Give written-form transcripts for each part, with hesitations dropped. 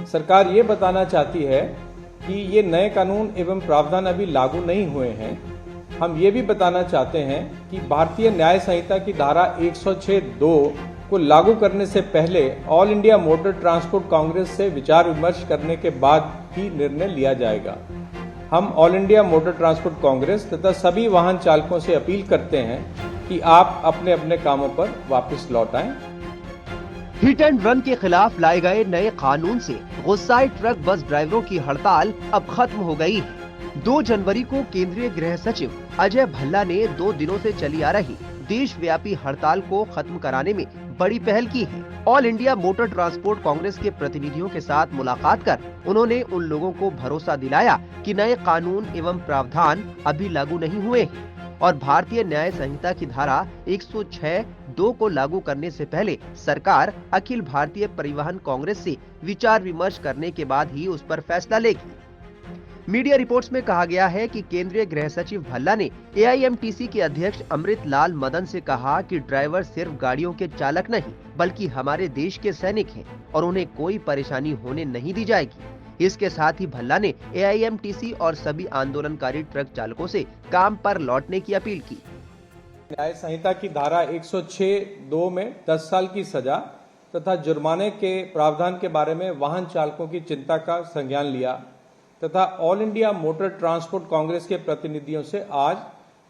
सरकार ये बताना चाहती है कि ये नए कानून एवं प्रावधान अभी लागू नहीं हुए हैं। हम ये भी बताना चाहते हैं कि भारतीय न्याय संहिता की धारा 106(2) को लागू करने से पहले all India motor transport Congress से विचार विमर्श करने के बाद ही निर्णय लिया जाएगा। हम all India motor transport Congress तथा सभी वाहन चालकों से अपील करते हैं कि आप अपने अपने कामों पर वापस लौट आएं। हिट एंड रन के खिलाफ लाए गए नए कानून से गुस्साए ट्रक बस ड्राइवरों की हड़ताल अब खत्म हो गई है। 2 जनवरी को केंद्रीय गृह सचिव अजय भल्ला ने 2 दिनों से चली आ रही देशव्यापी हड़ताल को खत्म कराने में बड़ी पहल की है। All India motor transport Congress के प्रतिनिधियों के साथ मुलाकात कर उन्होंने उन लोगों को भरोसा दिलाया कि नए कानून एवं प्रावधान अभी लागू नहीं हुए हैं और भारतीय न्याय संहिता की धारा 106(2) को लागू करने से पहले सरकार अखिल भारतीय परिवहन कांग्रेस से विचार विमर्श करने के बाद ही उस पर फैसला लेगी। मीडिया रिपोर्ट्स में कहा गया है कि केंद्रीय गृह सचिव भल्ला ने AIMTC के अध्यक्ष अमृत लाल मदन से कहा कि ड्राइवर सिर्फ गाड़ियों के चालक नहीं बल्कि हमारे देश के सैनिक हैं और उन्हें कोई परेशानी होने नहीं दी जाएगी। इसके साथ ही भल्ला ने AIMTC और सभी आंदोलनकारी ट्रक चालकों से काम पर लौटने की अपील की। न्याय संहिता की धारा 106(2) में 10 साल की सजा तथा जुर्माने के प्रावधान के बारे में वाहन चालकों की चिंता का संज्ञान लिया तथा all India motor transport Congress के प्रतिनिधियों से आज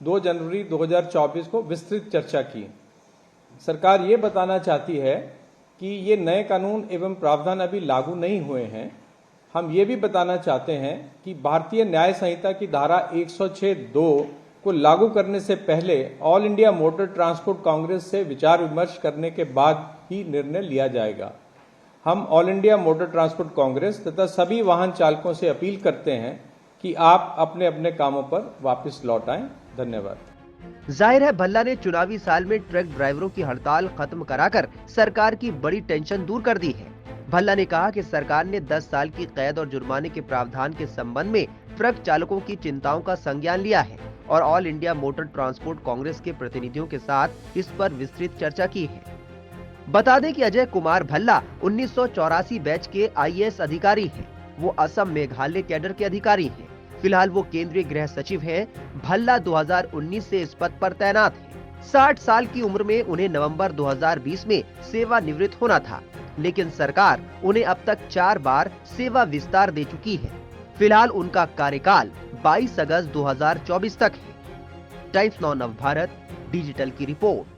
2 जनवरी 2024 को विस्तृत चर्चा की। सरकार ये बताना चाहती है कि ये नए कानून एवं प्रावधान अभी लागू नहीं हुए हैं। हम ये भी बताना चाहते हैं कि भारतीय न्याय संहिता की धारा 106(2) को लागू करने से पहले all India motor transport Congress से विचार विमर्श करने के बाद ही निर्णय लिया जाएगा। हम all India motor transport Congress तथा सभी वाहन चालकों से अपील करते हैं कि आप अपने अपने कामों पर वापस लौट आएं। धन्यवाद। जाहिर है भल्ला ने चुनावी साल में ट्रक ड्राइवरों की हड़ताल खत्म कराकर सरकार की बड़ी टेंशन दूर कर दी है। भल्ला ने कहा कि सरकार ने 10 साल की कैद और जुर्माने के प्रावधान के संबंध में ट्रक चालकों की चिंताओं का संज्ञान लिया है और all India motor transport Congress के प्रतिनिधियों के साथ इस पर विस्तृत चर्चा की है। बता दें कि अजय कुमार भल्ला 1984 बैच के IAS अधिकारी हैं। वो असम मेघालय कैडर के अधिकारी हैं। फिलहाल वो केंद्रीय गृह सचिव हैं। भल्ला 2019 से इस पद पर तैनात हैं। 60 साल की उम्र में उन्हें नवंबर 2020 में सेवानिवृत्त होना था, लेकिन सरकार उन्हें अब तक 4 बार सेवा विस्तार दे चुकी है। फिलहाल उनका कार्यकाल 22 अगस्त 2024 तक है। टाइम्स नाउ नवभारत डिजिटल की रिपोर्ट।